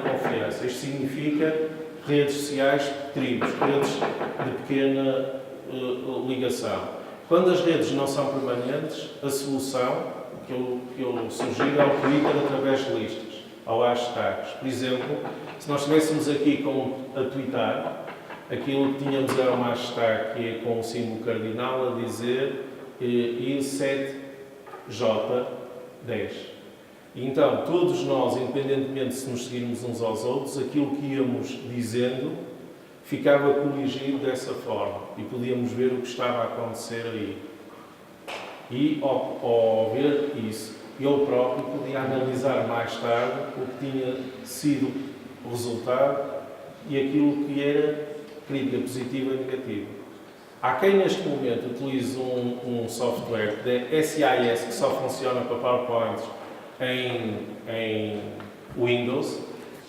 confiança. Isto significa redes sociais, tribos, redes de pequena ligação. Quando as redes não são permanentes, a solução que eu sugiro é o Twitter através de listas, ou hashtags. Por exemplo, se nós estivéssemos aqui a twittar, aquilo que tínhamos era um hashtag que é com o símbolo cardinal a dizer I7J10. E então, todos nós, independentemente se nos seguirmos uns aos outros, aquilo que íamos dizendo ficava coligido dessa forma e podíamos ver o que estava a acontecer aí. E, ao ver isso, eu próprio podia analisar mais tarde o que tinha sido o resultado e aquilo que era crítica positiva e negativa. Há quem neste momento utilize um software de SIS que só funciona para PowerPoints em Windows,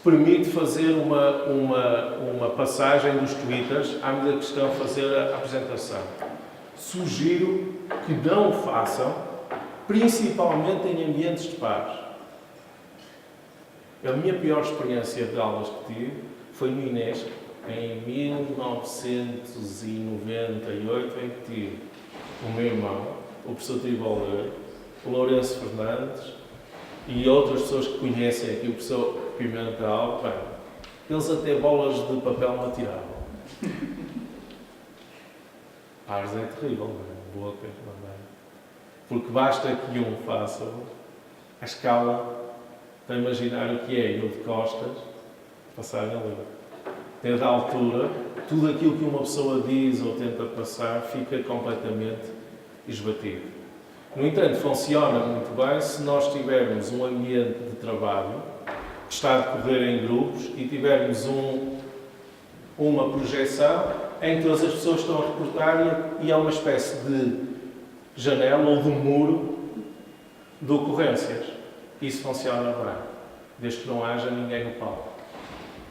permite fazer uma passagem dos twitters à medida que estão a fazer a apresentação. Sugiro que não o façam, principalmente em ambientes de pares. A minha pior experiência de aulas que tive foi no INESC, em 1998, em que tive o meu irmão, o professor Triboleur, o Lourenço Fernandes e outras pessoas que conhecem aqui, o professor Pimentel. Bem, eles até bolas de papel me atiravam. Ars é terrível, não é? Boca, também. Porque basta que um faça a escala para imaginar o que é eu de costas passar a língua. Até da altura, tudo aquilo que uma pessoa diz ou tenta passar fica completamente esbatido. No entanto, funciona muito bem se nós tivermos um ambiente de trabalho que está a decorrer em grupos e tivermos uma projeção em que todas as pessoas estão a reportar e há uma espécie de janela ou de muro de ocorrências. Isso funciona bem, desde que não haja ninguém no palco.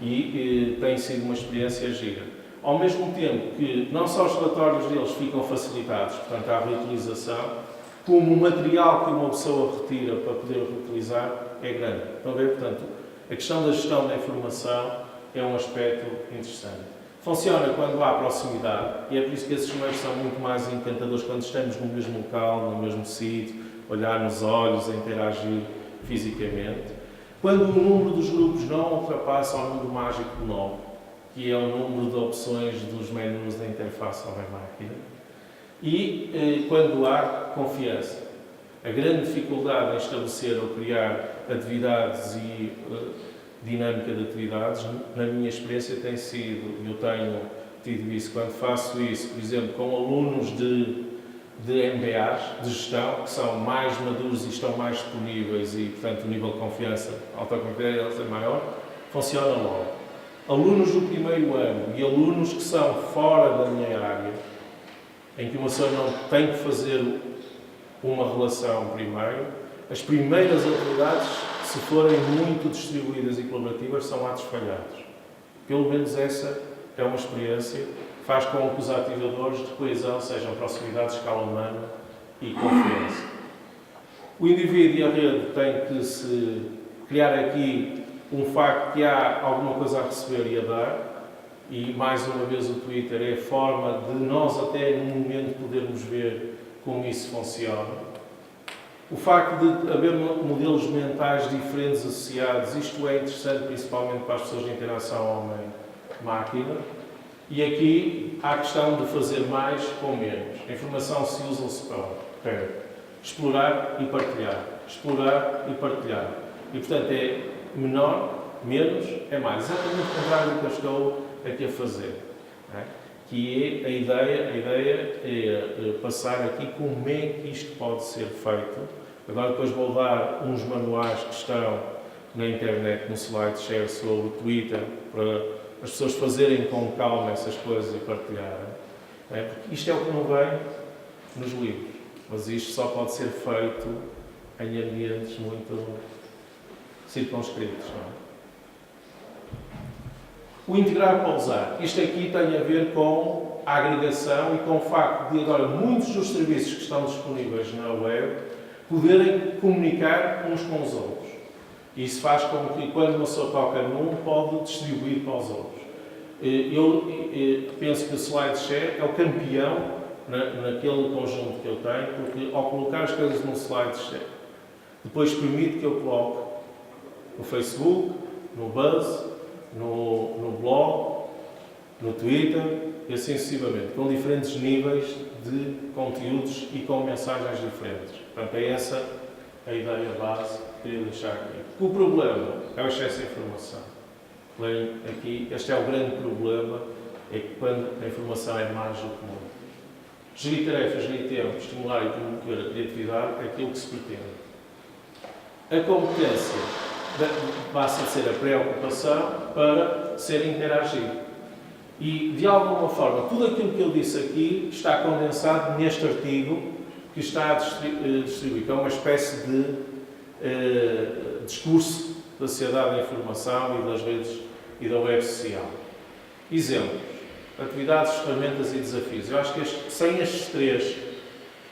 E tem sido uma experiência gira. Ao mesmo tempo que não só os relatórios deles ficam facilitados, portanto há reutilização, como o material que uma pessoa retira para poder reutilizar é grande. Estão a ver? Portanto, a questão da gestão da informação é um aspecto interessante. Funciona quando há proximidade, e é por isso que esses meios são muito mais encantadores quando estamos no mesmo local, no mesmo sítio, olhar nos olhos, interagir fisicamente. Quando o número dos grupos não ultrapassa o número mágico de 9, que é o número de opções dos menus da interface homem-máquina. E quando há confiança. A grande dificuldade em estabelecer ou criar atividades e dinâmica de atividades, na minha experiência, tem sido, eu tenho tido isso, quando faço isso, por exemplo, com alunos de MBAs, de gestão, que são mais maduros e estão mais disponíveis e, portanto, o nível de confiança, autoconfiança deles é maior, funciona logo. Alunos do primeiro ano e alunos que são fora da minha área, em que uma pessoa não tem que fazer uma relação primeiro, as primeiras atividades, se forem muito distribuídas e colaborativas, são atos falhados. Pelo menos essa é uma experiência que faz com que os ativadores de coesão sejam proximidade, escala humana e confiança. O indivíduo e a rede têm que se criar aqui um facto que há alguma coisa a receber e a dar, e mais uma vez o Twitter é a forma de nós até no momento podermos ver como isso funciona. O facto de haver modelos mentais diferentes associados, isto é interessante principalmente para as pessoas de interação homem-máquina. E aqui há a questão de fazer mais com menos. A informação se usa ou se perde. Explorar e partilhar. Explorar e partilhar. E portanto é menor, menos, é mais. Exatamente o contrário do que eu estou aqui a fazer. Que é a ideia é passar aqui como é que isto pode ser feito. Agora depois vou dar uns manuais que estão na internet, no SlideShare sobre o Twitter, para as pessoas fazerem com calma essas coisas e partilharem. Porque isto é o que não vem nos livros, mas isto só pode ser feito em ambientes muito circunscritos. Não é? O integrar para usar. Isto aqui tem a ver com a agregação e com o facto de agora muitos dos serviços que estão disponíveis na web poderem comunicar uns com os outros. E isso faz com que, quando uma pessoa toca num, pode distribuir para os outros. Eu penso que o SlideShare é o campeão naquele conjunto que eu tenho, porque ao colocar as coisas num SlideShare, depois permite que eu coloque no Facebook, no Buzz, no blog, no Twitter, e assim sucessivamente, com diferentes níveis de conteúdos e com mensagens diferentes. Portanto, é essa a ideia base que queria deixar aqui. O problema é o excesso de informação. Leio aqui, este é o grande problema, é que quando a informação é mais do que muito. Gerir tarefas, gerir tempo, estimular e promover a criatividade é aquilo que se pretende. A competência passa a ser a preocupação para ser interagido. E, de alguma forma, tudo aquilo que eu disse aqui está condensado neste artigo que está a distribuir, que é uma espécie de discurso da sociedade da informação e das redes e da web social. Exemplos: atividades, ferramentas e desafios. Eu acho que sem estes três,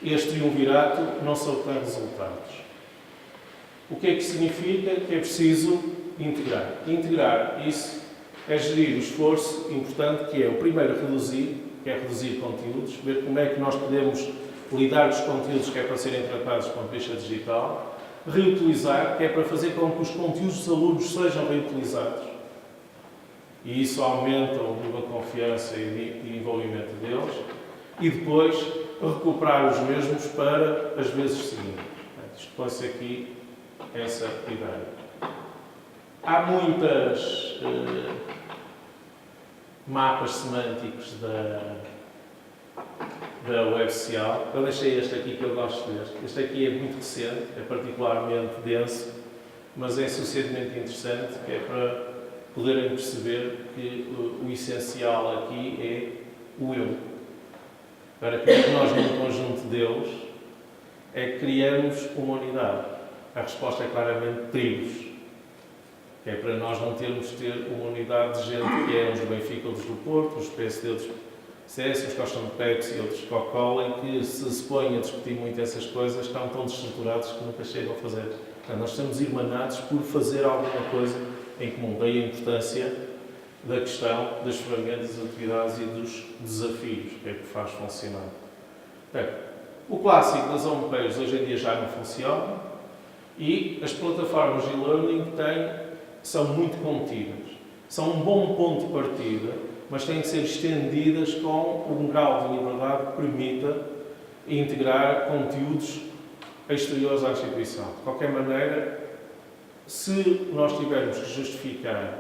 este triunvirato não se obtém resultados. O que é que significa? Que é preciso integrar. Integrar isso é gerir o esforço importante que é o primeiro reduzir, que é reduzir conteúdos, ver como é que nós podemos lidar com os conteúdos que é para serem tratados com a pista digital, reutilizar, que é para fazer com que os conteúdos dos alunos sejam reutilizados. E isso aumenta o nível de confiança e de envolvimento deles. E depois recuperar os mesmos para as vezes seguintes. Isto põe-se aqui essa ideia. Há muitas mapas semânticos da web social. Eu deixei este aqui que eu gosto deste. Este aqui é muito recente, é particularmente denso, mas é suficientemente interessante, que é para poderem perceber que o essencial aqui é o eu. Para que nós, num conjunto deles, é que criamos uma unidade. A resposta é claramente tribos. Que é para nós não termos de ter uma unidade de gente que é os do Benfica, outros do Porto, os PSD, outros CS, os gostam de Pepsi e outros de Coca-Cola, e que se põem a discutir muito essas coisas, estão tão destruturados que nunca chegam a fazer. Portanto, nós estamos irmanados por fazer alguma coisa em comum. Daí a importância da questão das ferramentas, das atividades e dos desafios, que é que faz funcionar. Bem, o clássico das homepages hoje em dia já não funciona e as plataformas de e-learning são muito contidas. São um bom ponto de partida, mas têm que ser estendidas com um grau de liberdade que permita integrar conteúdos exteriores à instituição. De qualquer maneira, se nós tivermos que justificar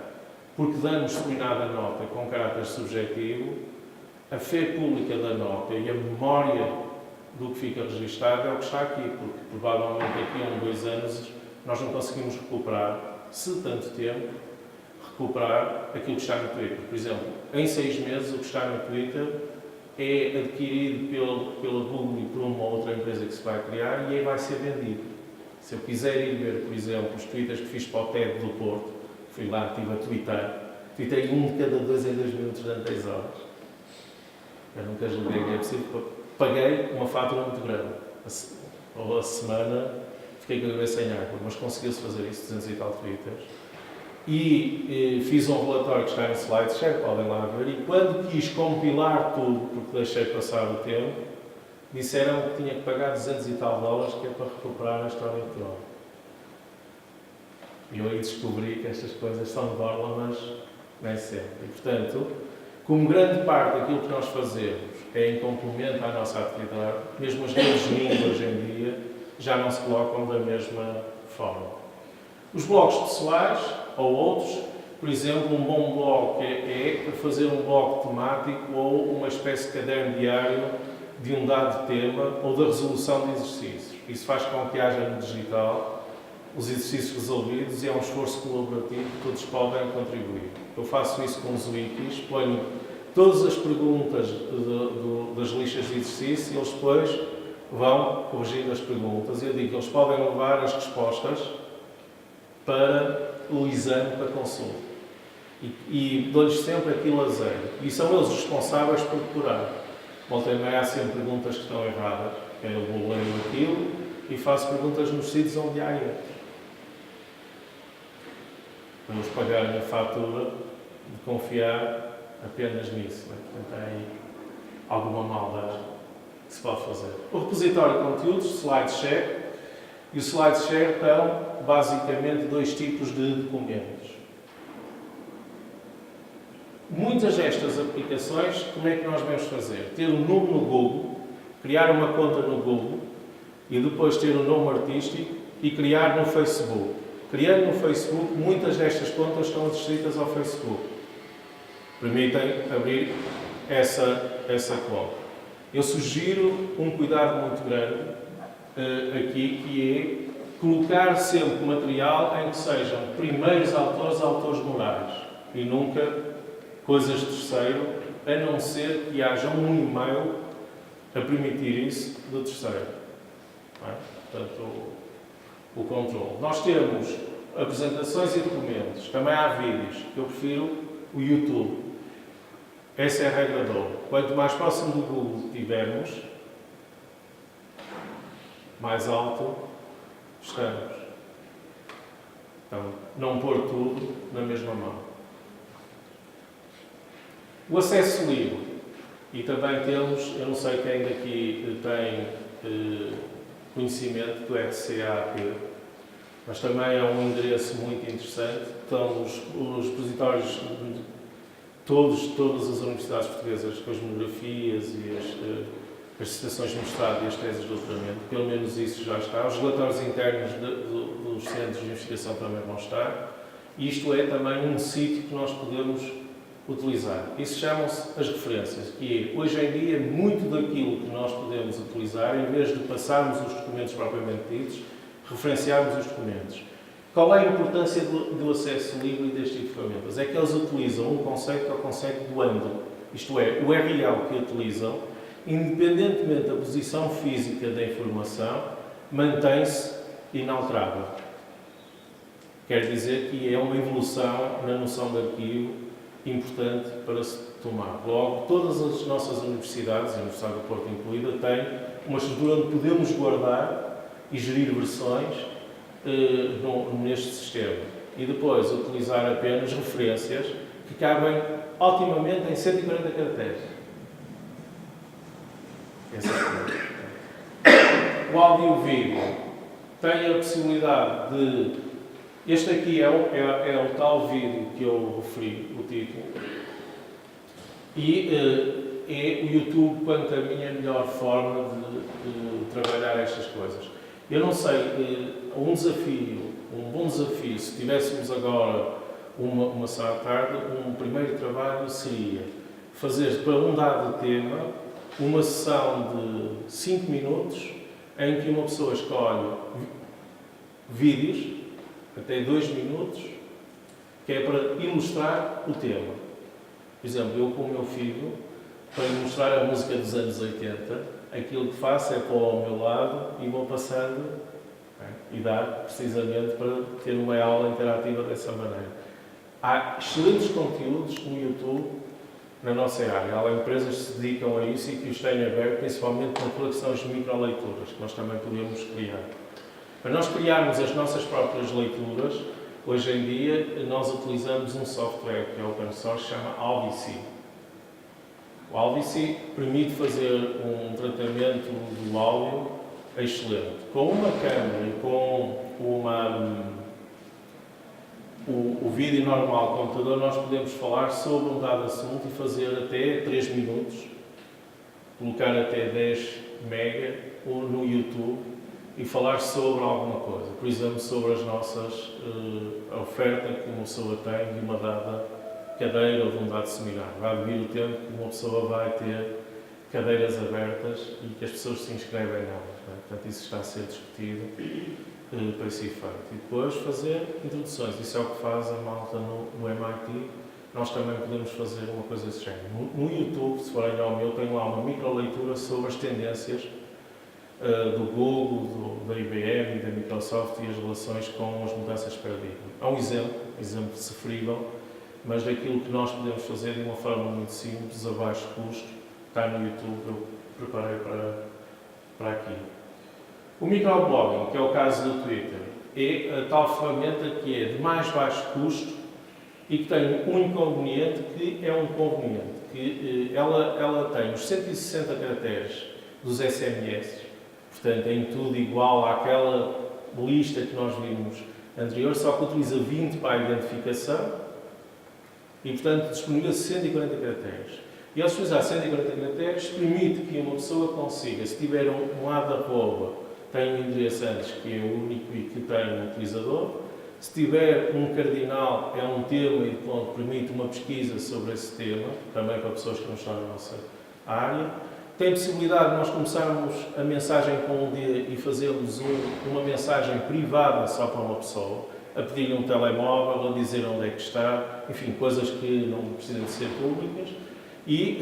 porque damos determinada nota com caráter subjetivo, a fé pública da nota e a memória do que fica registado é o que está aqui, porque provavelmente daqui a 2 anos nós não conseguimos recuperar, se tanto tempo, recuperar aquilo que está no Twitter. Por exemplo, em 6 meses o que está no Twitter é adquirido pela Google e por uma outra empresa que se vai criar e aí vai ser vendido. Se eu quiser ir ver, por exemplo, os tweets que fiz para o TED do Porto, fui lá, estive a tweetei um de cada 2 em 2 minutos durante 10 horas. Eu nunca julguei que é possível. Paguei uma fatura muito grande. Ou a semana fiquei com a cabeça em água, mas conseguiu-se fazer isso, 200 e tal twitters. E fiz um relatório que está em SlideShare, podem lá ver, e quando quis compilar tudo, porque deixei passar o tempo, disseram que tinha que pagar 200 e tal dólares, que é para recuperar a história toda. E eu aí descobri que estas coisas são de borla, mas nem sempre. E, portanto, como grande parte daquilo que nós fazemos é em complemento à nossa atividade, mesmo as redes mínimas hoje em dia já não se colocam da mesma forma. Os blogs pessoais, ou outros, por exemplo, um bom blog é fazer um blog temático ou uma espécie de caderno diário de um dado tema ou da resolução de exercícios. Isso faz com que haja no digital os exercícios resolvidos e é um esforço colaborativo que todos podem contribuir. Eu faço isso com os wikis, ponho todas as perguntas das listas de exercício e eles depois vão corrigindo as perguntas. Eu digo que eles podem levar as respostas para o exame, para consulta. E dou-lhes sempre aquilo a zero. E são eles responsáveis por decorar. Volta e meia há sempre perguntas que estão erradas. Eu vou ler aquilo e faço perguntas nos sítios onde há erros. eles pagarem a fatura, de confiar apenas nisso. Né? Portanto, há aí alguma maldade que se pode fazer. O repositório de conteúdos, SlideShare, e o SlideShare estão basicamente dois tipos de documentos. Muitas destas aplicações, como é que nós vamos fazer? Ter um nome no Google, criar uma conta no Google e depois ter um nome artístico e criar no Facebook. Criando no Facebook, muitas destas contas estão restritas ao Facebook. Permitem abrir essa conta. Eu sugiro um cuidado muito grande aqui, que é colocar sempre material em que sejam primeiros autores morais e nunca coisas de terceiro, a não ser que haja um e-mail a permitir isso do terceiro. Não é? Portanto, o controle. Nós temos apresentações e documentos, também há vídeos, eu prefiro o YouTube. Essa é a regra de ouro. Quanto mais próximo do Google estivermos, mais alto estamos. Então, não pôr tudo na mesma mão. O acesso livre. E também temos, eu não sei quem daqui tem conhecimento do RCAP, mas também é um endereço muito interessante. Estão os repositórios de todas as universidades portuguesas, com as monografias e as dissertações de mestrado e as teses de doutoramento, pelo menos isso já está. Os relatórios internos dos centros de investigação também vão estar. Isto é também um sítio que nós podemos utilizar. Isso chamam-se as referências, que é, hoje em dia, muito daquilo que nós podemos utilizar, em vez de passarmos os documentos propriamente ditos, referenciarmos os documentos. Qual é a importância do acesso livre deste tipo de ferramentas? É que eles utilizam um conceito que é o conceito do ângulo. Isto é, o URL que utilizam, independentemente da posição física da informação, mantém-se inalterável. Quer dizer que é uma evolução na noção de arquivo importante para se tomar. Logo, todas as nossas universidades, a Universidade do Porto incluída, têm uma estrutura onde podemos guardar e gerir versões neste sistema. E depois utilizar apenas referências que cabem otimamente em 140 caracteres. O áudio e o vídeo tem a possibilidade de... Este aqui é o tal vídeo que eu referi, o título, e é o YouTube quanto a minha melhor forma de trabalhar estas coisas. Eu não sei, um bom desafio, se tivéssemos agora uma sábado à tarde, um primeiro trabalho seria fazer para um dado tema uma sessão de 5 minutos em que uma pessoa escolhe vídeos até 2 minutos, que é para ilustrar o tema. Por exemplo, eu com o meu filho, para ilustrar a música dos anos 80, aquilo que faço é pôr ao meu lado e vou passando e dar precisamente para ter uma aula interativa dessa maneira. Há excelentes conteúdos no YouTube na nossa área. Há empresas que se dedicam a isso e que os têm aberto, principalmente naquilo que são as microleituras, que nós também podemos criar. Para nós criarmos as nossas próprias leituras, hoje em dia nós utilizamos um software que é open source, que se chama Alvici. O Alvici permite fazer um tratamento do áudio excelente. Com uma câmera e com o vídeo normal do computador, nós podemos falar sobre um dado assunto e fazer até 3 minutos, colocar até 10 mega no YouTube e falar sobre alguma coisa. Por exemplo, sobre as nossas a oferta que uma pessoa tem de uma dada cadeira ou de um dado seminário. Vai vir o tempo que uma pessoa vai ter cadeiras abertas e que as pessoas se inscrevem nelas. Né? Portanto, isso está a ser discutido para esse efeito. E depois fazer introduções. Isso é o que faz a malta no MIT. Nós também podemos fazer uma coisa desse género. No YouTube, se forem ao meu, tem lá uma microleitura sobre as tendências do Google, da IBM e da Microsoft e as relações com as mudanças de paradigma. É um exemplo sofrível, mas daquilo que nós podemos fazer de uma forma muito simples, a baixo custo, está no YouTube, eu preparei para aqui. O microblogging, que é o caso do Twitter, é a tal ferramenta que é de mais baixo custo e que tem um inconveniente que é um conveniente, que ela tem os 160 caracteres dos SMS, portanto, em tudo igual àquela lista que nós vimos anterior, só que utiliza 20 para a identificação e, portanto, disponibiliza 140 caracteres. E ao utilizar 140 caracteres, permite que uma pessoa consiga, se tiver um lado arroba, tem um endereço antes, que é o único e que tem um utilizador. Se tiver um cardinal, é um tema e ponto, permite uma pesquisa sobre esse tema, também para pessoas que não estão na nossa área. Tem possibilidade de nós começarmos a mensagem com um D e fazermos uma mensagem privada só para uma pessoa, a pedir-lhe um telemóvel, a dizer onde é que está, enfim, coisas que não precisam de ser públicas. E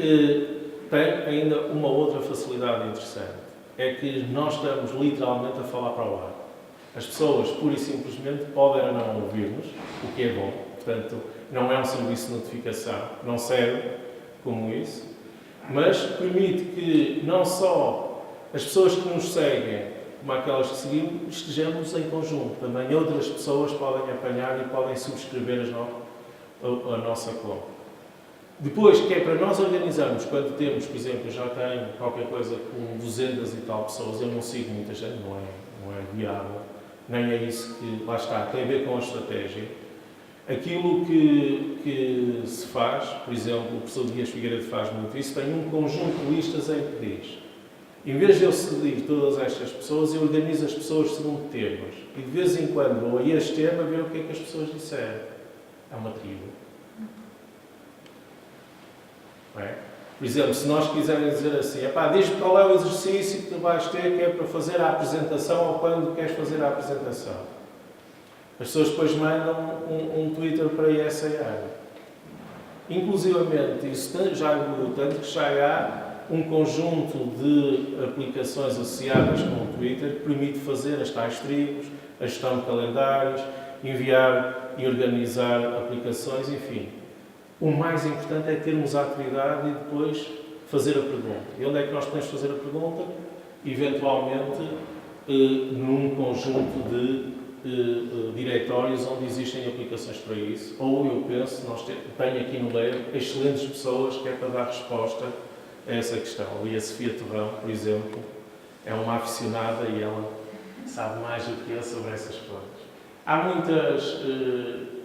tem ainda uma outra facilidade interessante, é que nós estamos literalmente a falar para o ar. As pessoas, pura e simplesmente, podem ou não ouvir-nos, o que é bom. Portanto, não é um serviço de notificação, não serve como isso, mas permite que não só as pessoas que nos seguem, como aquelas que seguimos, estejamos em conjunto. Também outras pessoas podem apanhar e podem subscrever a nossa conta. Depois, que é para nós organizarmos, quando temos, por exemplo, eu já tenho qualquer coisa com 200 e tal pessoas, eu não sigo muita gente, não é viável, nem é isso que, lá está, tem a ver com a estratégia. Aquilo que se faz, por exemplo, o professor Dias Figueiredo faz muito isso, tem um conjunto de listas em que diz, em vez de eu seguir todas estas pessoas, eu organizo as pessoas segundo temas. E de vez em quando vou a este tema ver o que é que as pessoas disseram. É uma tribo. É? Por exemplo, se nós quisermos dizer assim, diz-me qual é o exercício que tu vais ter que é para fazer a apresentação ou quando queres fazer a apresentação. As pessoas depois mandam um Twitter para essa área. Inclusivamente, isso já evoluiu tanto que já há um conjunto de aplicações associadas com o Twitter que permite fazer as tais tribos, a gestão de calendários, enviar e organizar aplicações, enfim. O mais importante é termos a atividade e depois fazer a pergunta. E onde é que nós podemos fazer a pergunta? Eventualmente, num conjunto de diretórios onde existem aplicações para isso. Ou eu penso, tenho aqui no LER excelentes pessoas que é para dar resposta a essa questão. E a Sofia Torrão, por exemplo, é uma aficionada e ela sabe mais do que eu sobre essas coisas. Há muitas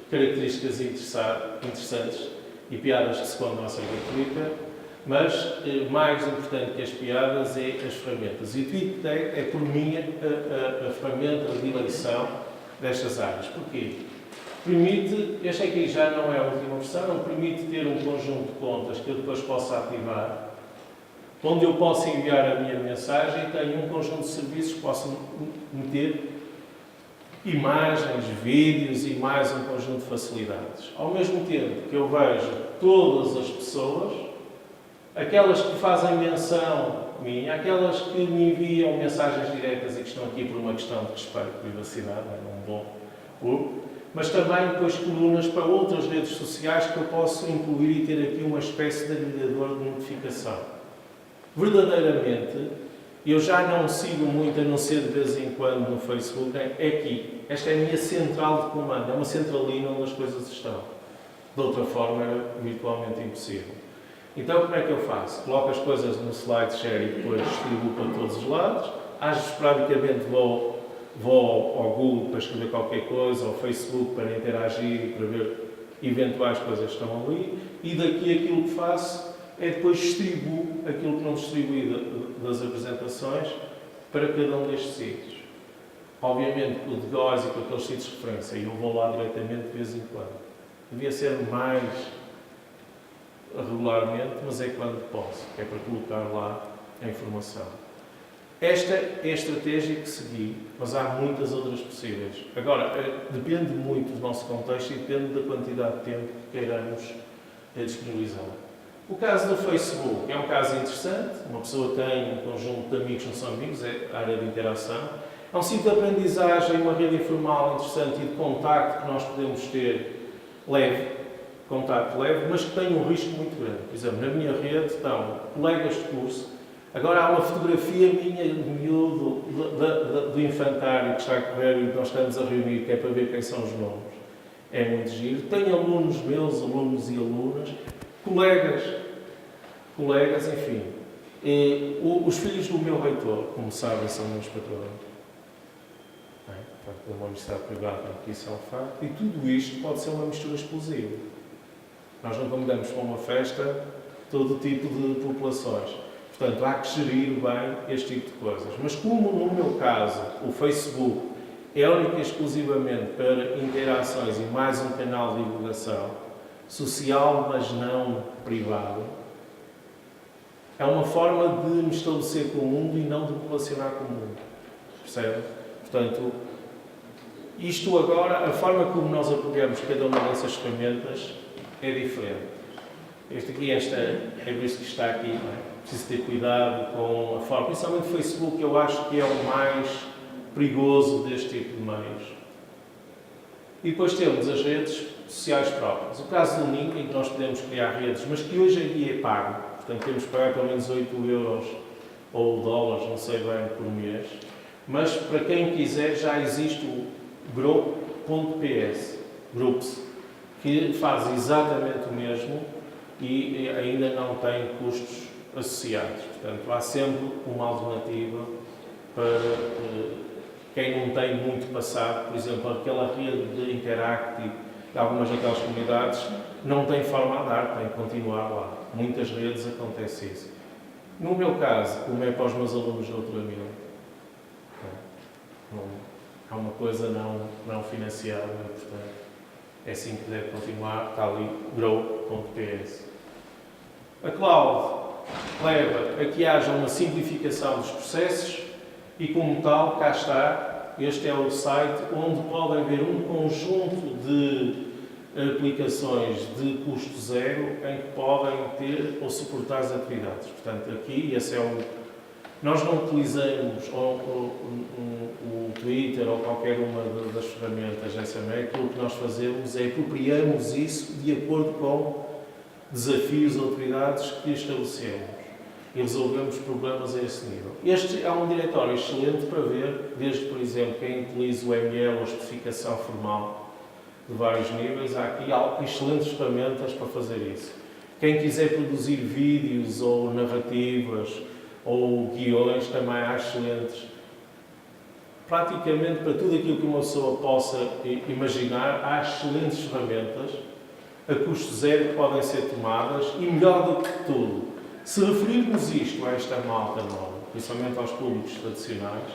características interessantes e piadas que se contam acerca do Twitter, mas mais importante que as piadas é as ferramentas. E o Twitter é por mim, a ferramenta de eleição destas áreas. Porquê? Permite, eu sei que já não é a última versão, não permite ter um conjunto de contas que eu depois possa ativar, onde eu posso enviar a minha mensagem e tenho um conjunto de serviços que posso meter imagens, vídeos e mais um conjunto de facilidades. Ao mesmo tempo que eu vejo todas as pessoas, aquelas que fazem menção minha, aquelas que me enviam mensagens diretas e que estão aqui por uma questão de respeito de privacidade, não é um bom, mas também depois colunas para outras redes sociais que eu posso incluir e ter aqui uma espécie de agregador de notificação. Verdadeiramente, eu já não sigo muito, a não ser de vez em quando no Facebook, é aqui. Esta é a minha central de comando, é uma centralina onde as coisas estão. De outra forma, era virtualmente impossível. Então, como é que eu faço? Coloco as coisas no SlideShare e depois distribuo para todos os lados. Às vezes, praticamente, vou ao Google para escrever qualquer coisa, ao Facebook para interagir e para ver eventuais coisas que estão ali. E daqui aquilo que faço é depois distribuo aquilo que não distribuí das apresentações para cada um destes sítios. Obviamente, com o de Góis e com aqueles sítios de referência, eu vou lá diretamente de vez em quando. Devia ser mais regularmente, mas é quando posso, que é para colocar lá a informação. Esta é a estratégia que segui, mas há muitas outras possíveis. Agora, depende muito do nosso contexto e depende da quantidade de tempo que queiramos disponibilizar. O caso do Facebook é um caso interessante. Uma pessoa tem um conjunto de amigos, não são amigos, é a área de interação. É um sítio de aprendizagem, uma rede informal interessante e de contacto que nós podemos ter leve, contacto leve, mas que tem um risco muito grande. Por exemplo, na minha rede estão colegas de curso. Agora há uma fotografia minha de miúdo do infantário que está a correr e nós estamos a reunir, que é para ver quem são os nomes. é muito giro. Tenho alunos meus, alunos e alunas, colegas, enfim. Os filhos do meu reitor, como sabem, são meus patrões. De uma universidade privada, que isso é um facto. E tudo isto pode ser uma mistura explosiva. Nós não convidamos para uma festa todo tipo de populações. Portanto, há que gerir bem este tipo de coisas. Mas como no meu caso, o Facebook é único e exclusivamente para interações e mais um canal de divulgação social, mas não privado, é uma forma de me estabelecer com o mundo e não de me relacionar com o mundo. Percebe? Portanto, isto agora, a forma como nós apoiamos cada uma dessas ferramentas é diferente. Este aqui, é visto que está aqui, não é? Preciso ter cuidado com a forma, principalmente o Facebook, eu acho que é o mais perigoso deste tipo de meios. E depois temos as redes sociais próprias. O caso do Ninho, em que nós podemos criar redes, mas que hoje em dia é pago. Portanto, temos que pagar pelo menos 8 euros ou dólares, não sei bem, por mês. Mas, para quem quiser, já existe o Grow.ps, Groups, que faz exatamente o mesmo e ainda não tem custos associados. Portanto, há sempre uma alternativa para quem não tem muito passado. Por exemplo, aquela rede de Interactive de algumas daquelas comunidades não tem forma a dar, tem que continuar lá. Muitas redes acontece isso. No meu caso, como é para os meus alunos de doutoramento, é uma coisa não financiada, portanto, é assim que deve continuar, está ali, grow.ps. A cloud leva a que haja uma simplificação dos processos e, como tal, cá está, este é o site onde podem ver um conjunto de aplicações de custo zero em que podem ter ou suportar as atividades. Portanto, aqui, esse é o... Nós não utilizamos o Twitter ou qualquer uma das ferramentas SMA, aquilo que nós fazemos é apropriamos isso de acordo com desafios ou atividades que estabelecemos e resolvemos problemas a esse nível. Este é um diretório excelente para ver, desde, por exemplo, quem utiliza o ML ou a especificação formal de vários níveis, há aqui excelentes ferramentas para fazer isso. Quem quiser produzir vídeos ou narrativas ou guiões, também há excelentes. Praticamente para tudo aquilo que uma pessoa possa imaginar, há excelentes ferramentas a custo zero que podem ser tomadas e, melhor do que tudo, se referirmos isto a esta malta nova, principalmente aos públicos tradicionais,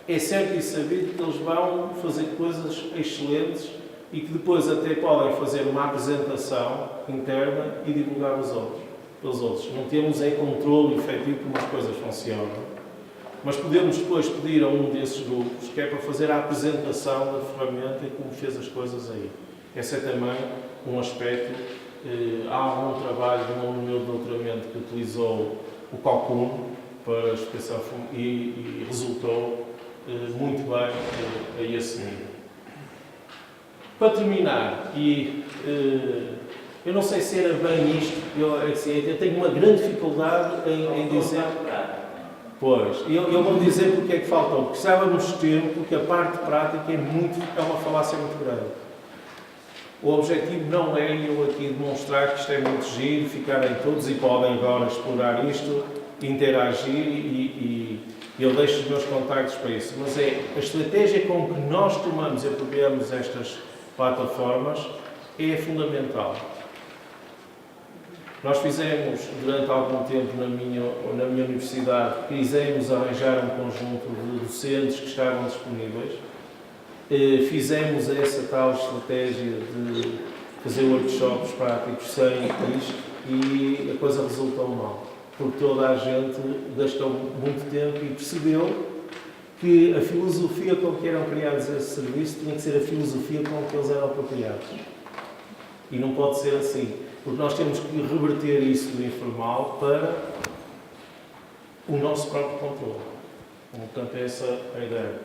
é certo e sabido que eles vão fazer coisas excelentes e que depois até podem fazer uma apresentação interna e divulgar pelos outros. Não temos controle efetivo como as coisas funcionam, mas podemos depois pedir a um desses grupos que é para fazer a apresentação da ferramenta e como fez as coisas aí. Esse é também um aspecto. Há um trabalho de um aluno meu de doutoramento que utilizou o Cocoon para a explicação e resultou muito bem a esse nível. Para terminar, eu não sei se era bem isto, eu tenho uma grande dificuldade em dizer... Pois, eu vou dizer porque é que faltou. Precisávamos de tempo, porque a parte prática é uma falácia muito grande. O objetivo não é eu aqui demonstrar que isto é muito giro, ficarem todos e podem agora explorar isto, interagir e eu deixo os meus contactos para isso. Mas é a estratégia com que nós tomamos e apropriamos estas plataformas é fundamental. Nós fizemos, durante algum tempo na minha universidade, quisemos arranjar um conjunto de docentes que estavam disponíveis. Fizemos essa tal estratégia de fazer workshops práticos sem isto e a coisa resultou mal. Porque toda a gente gastou muito tempo e percebeu que a filosofia com que eram criados esse serviço tinha que ser a filosofia com que eles eram apropriados. E não pode ser assim. Porque nós temos que reverter isso do informal para o nosso próprio controle. Portanto, essa é a ideia.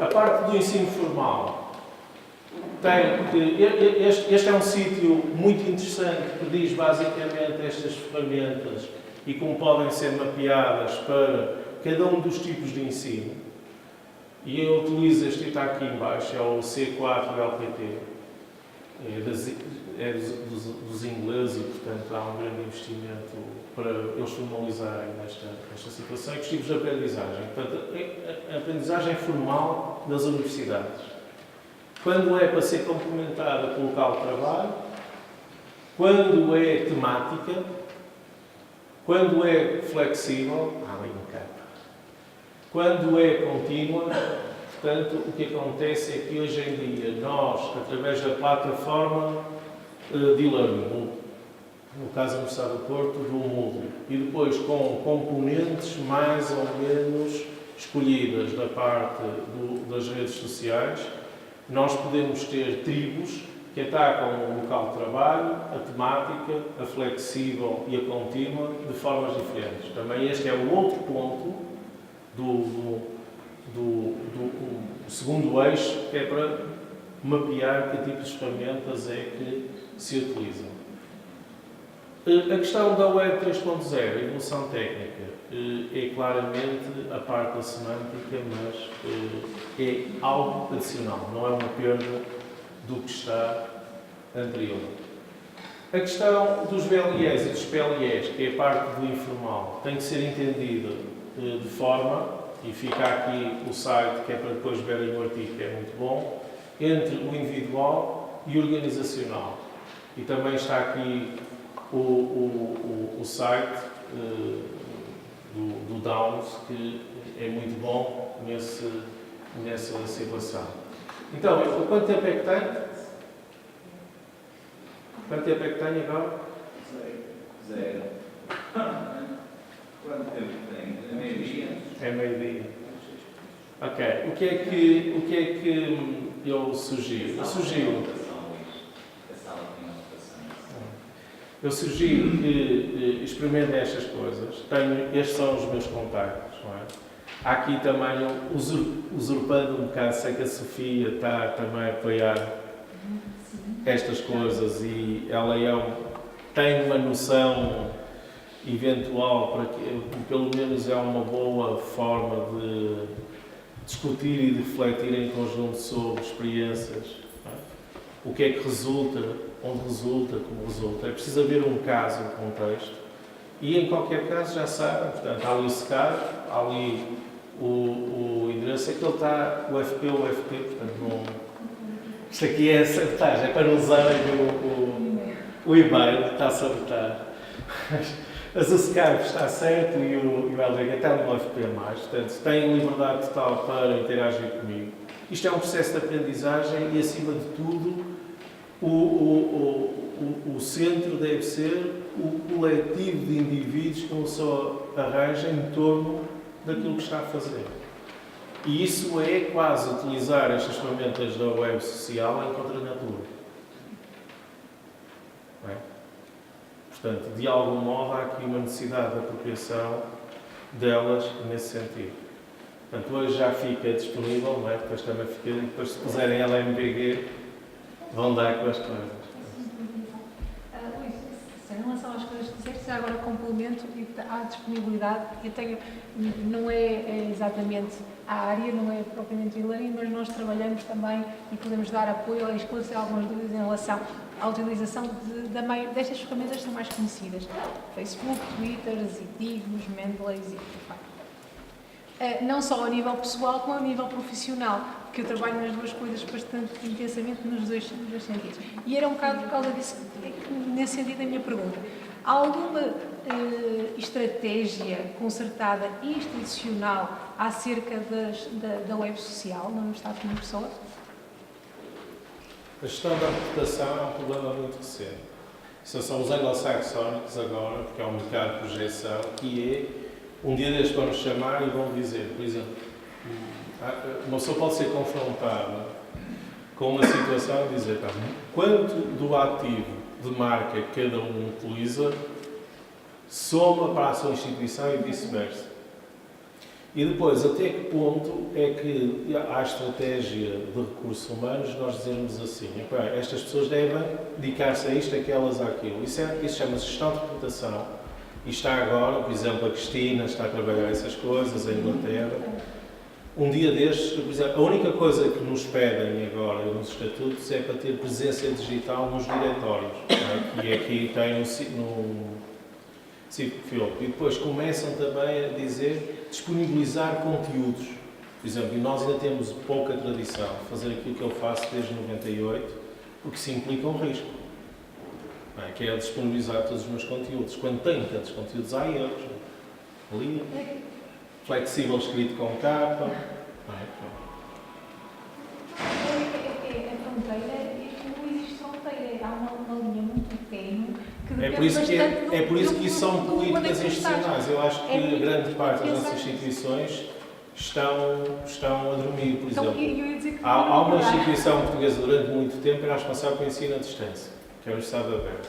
A parte do ensino formal este é um sítio muito interessante que diz basicamente estas ferramentas e como podem ser mapeadas para cada um dos tipos de ensino. E eu utilizo este que está aqui em baixo, é o C4 LPT. dos ingleses e, portanto, há um grande investimento para eles formalizarem nesta situação. E os tipos de aprendizagem. Portanto, a aprendizagem formal das universidades. Quando é para ser complementada com o local de trabalho, quando é temática, quando é flexível, ali no campo. Quando é contínua, portanto, o que acontece é que hoje em dia nós, através da plataforma de e-learning, no caso da Universidade do Porto, do Moodle, e depois com componentes mais ou menos escolhidas da parte das redes sociais, nós podemos ter tribos que atacam o local de trabalho, a temática, a flexível e a contínua, de formas diferentes. Também este é o outro ponto do segundo eixo, que é para mapear que tipo de ferramentas é que se utilizam. A questão da Web 3.0, a evolução técnica, é claramente a parte da semântica, mas é algo adicional, não é uma perda do que está anterior. A questão dos VLEs e dos PLEs, que é a parte do informal, tem que ser entendida de forma, e fica aqui o site, que é para depois verem o artigo, que é muito bom, entre o individual e o organizacional. E também está aqui o site do Downs, que é muito bom nessa situação. Então, quanto tempo é que tem? Quanto tempo é que tem agora? Zero. Quanto tempo tem? É meio-dia? É meio-dia. Ok. O que é que eu sugiro? Eu sugiro que experimentem estas coisas. Estes são os meus contactos, não é? Há aqui também, usurpando um bocado, sei que a Sofia está também a apoiar estas coisas e ela tem uma noção eventual, para que, pelo menos é uma boa forma de discutir e de refletir em conjunto sobre experiências. Não é? O que é que resulta, onde resulta, como resulta. É preciso haver um caso, um contexto. E em qualquer caso, já sabem, portanto, há ali o Skype, há ali o endereço, é que ele está, o FP, portanto, não... Isto aqui é sabotagem, é para não usarem o e-mail, está a sabotar. Mas o Skype está certo e o LG está no FP+, portanto, têm liberdade total para interagir comigo. Isto é um processo de aprendizagem e, acima de tudo, o centro deve ser o coletivo de indivíduos que não só arranja em torno daquilo que está a fazer. E isso é quase utilizar estas ferramentas da web social em contra-natura. É? Portanto, de algum modo, há aqui uma necessidade de apropriação delas nesse sentido. Portanto, hoje já fica disponível, não é? Depois também fica, depois se puserem LMBG, vão dar com as coisas. Em relação às coisas que disseste, já agora complemento e à disponibilidade. Eu tenho, não é exatamente a área, não é propriamente o e-learning, mas nós trabalhamos também e podemos dar apoio a esclarecer algumas dúvidas em relação à utilização destas ferramentas que são mais conhecidas. Facebook, Twitter, Zitigos, Mendeley e não só a nível pessoal, como a nível profissional, que eu trabalho nas duas coisas bastante intensamente nos dois sentidos. E era um bocado por causa disso, nesse sentido, a minha pergunta. Há alguma estratégia concertada e institucional acerca da web social na Universidade de Pessoa? A gestão da reputação é um problema muito recente. Isso são os anglo-saxónicos agora, porque é um mercado de projeção, que é, um dia destes vão nos chamar e vão dizer, por exemplo, uma pessoa pode ser confrontada com uma situação e dizer, quanto do ativo de marca que cada um utiliza soma para a sua instituição e vice-versa. E depois, até que ponto é que há a estratégia de recursos humanos nós dizermos assim, estas pessoas devem dedicar-se a isto, aquelas, àquilo. Isso chama-se gestão de reputação. E está agora, por exemplo, a Cristina está a trabalhar essas coisas, a Inglaterra. um dia destes, por exemplo, a única coisa que nos pedem agora nos estatutos é para ter presença digital nos diretórios, não é? E aqui tem no CIFIOP. E depois começam também a dizer disponibilizar conteúdos. Por exemplo, e nós ainda temos pouca tradição de fazer aquilo que eu faço desde 98, porque se implica um risco, não é? Que é disponibilizar todos os meus conteúdos. Quando tenho tantos conteúdos, há erros. Ali, flexível escrito com capa. Não é? A fronteira, não existe fronteira, há uma linha muito tênue que depende É por isso que, bastante do- é por isso do- que isso do- são do- do- onde é políticas que tu estás. institucionais. Eu acho que É muito grande parte das pensar nossas nisso. instituições estão a dormir, por Então, exemplo. eu ia dizer que Há uma não dá. instituição portuguesa durante muito tempo que era responsável pelo ensino à distância, que é o Estado Aberto.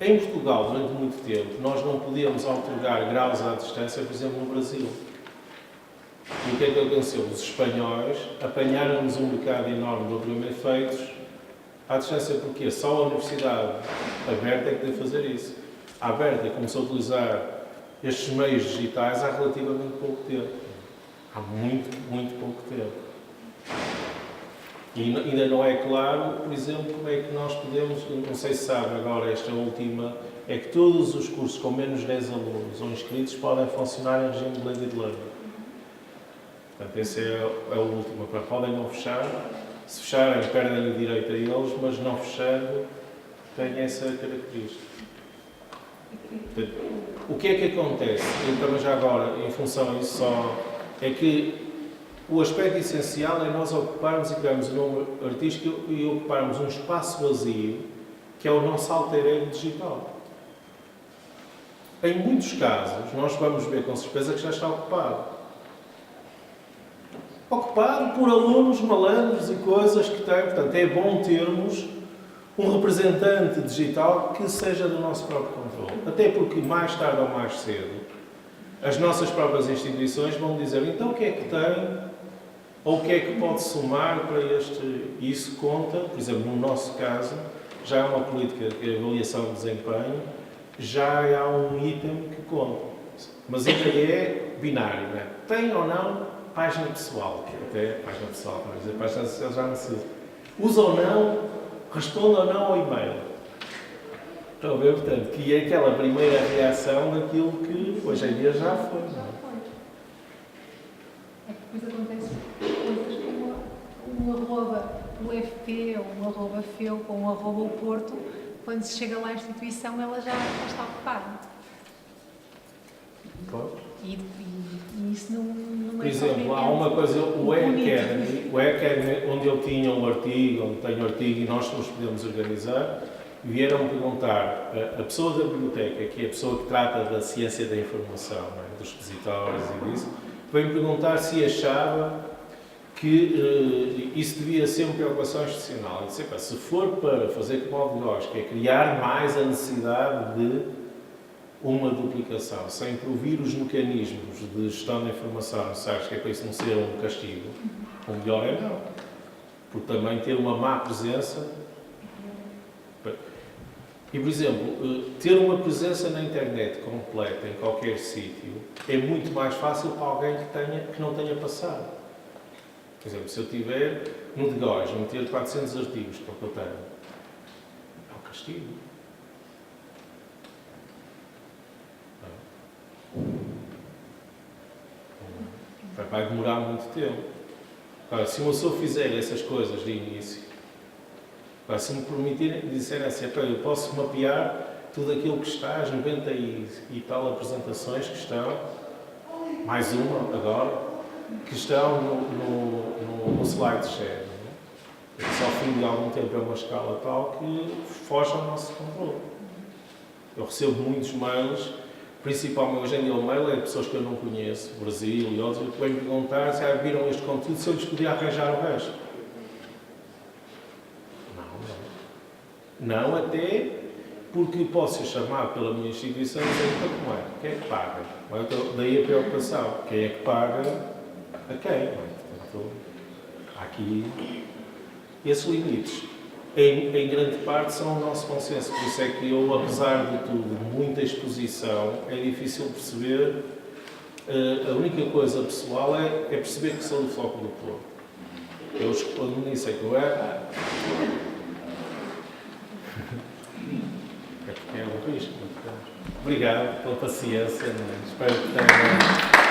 Em Portugal, durante muito tempo, nós não podíamos otorgar graus à distância, por exemplo, no Brasil. E o que é que aconteceu? Os espanhóis apanharam-nos um mercado enorme de operadores efeitos à distância, porque só a Universidade Aberta é que deve fazer isso. A Aberta começou a utilizar estes meios digitais há relativamente pouco tempo. Há muito, muito pouco tempo. E ainda não é claro, por exemplo, como é que nós podemos, não sei se sabe agora, esta última, é que todos os cursos com menos de 10 alunos ou inscritos podem funcionar em regime de blended learning. Portanto, esse é o último. Podem não fechar, se fecharem perdem o direito a eles, mas não fechando tem essa característica. Portanto, o que é que acontece? Eu também já agora, em função disso só, é que o aspecto essencial é nós ocuparmos e criarmos um nome artístico e ocuparmos um espaço vazio que é o nosso alter ego digital. Em muitos casos, nós vamos ver com certeza que já está ocupado. Ocupado por alunos malandros e coisas que têm. Portanto, é bom termos um representante digital que seja do nosso próprio controle. Até porque, mais tarde ou mais cedo, as nossas próprias instituições vão dizer então o que é que tem ou o que é que pode somar para este... Isso conta, por exemplo, no nosso caso, já há uma política de avaliação de desempenho, já há um item que conta. Mas ainda é binário, não é? Tem ou não página pessoal, que até página pessoal, para dizer, página pessoal já não se usa ou não, responde ou não ao e-mail. Estão a ver, portanto, que é aquela primeira reação daquilo que hoje em dia já foi. Já foi. É que depois acontece coisas como um arroba UFP ou um arroba FEUP ou um arroba o Porto, quando se chega lá à instituição ela já está ocupada. E isso não Por é exemplo, há uma coisa, o E-Academy, onde eu tinha um artigo, onde tenho um artigo e nós nos podemos organizar, vieram perguntar, a pessoa da biblioteca, que é a pessoa que trata da ciência da informação, não é? Dos repositórios e disso, veio-me perguntar se achava que isso devia ser uma preocupação institucional. Eu disse, se for para fazer como o de nós, que é criar mais a necessidade de uma duplicação, sem provir os mecanismos de gestão da informação, sabes que é para isso não ser um castigo, o melhor é não. Porque também ter uma má presença. E, por exemplo, ter uma presença na internet completa em qualquer sítio é muito mais fácil para alguém que não tenha passado. Por exemplo, se eu tiver no de Góis, meter 400 artigos para o que eu tenho, é um castigo. Vai demorar muito tempo. Agora, se uma pessoa fizer essas coisas de início, se me permitirem dizer assim, eu posso mapear tudo aquilo que está, as 90 e tal apresentações que estão, mais uma agora, que estão no SlideShare. É que só ao fim de algum tempo é uma escala tal que foge ao nosso controle. Eu recebo muitos mails, principalmente hoje em dia o mail é de pessoas que eu não conheço, Brasil e outros, que vêm perguntar se viram este conteúdo, se eu lhes podia arranjar o resto. Não, até porque posso ser chamado pela minha instituição e dizer, então como é? Quem é que paga? Então, daí a preocupação. Quem é que paga a quem? Portanto, há aqui esses limites. Em grande parte são o nosso consenso. Por isso é que eu, apesar de tudo, muita exposição, é difícil perceber A única coisa pessoal é perceber que sou do Floco do Porto. Eu, quando me disse que eu era, é porque é um risco. Obrigado pela paciência. Espero que tenham.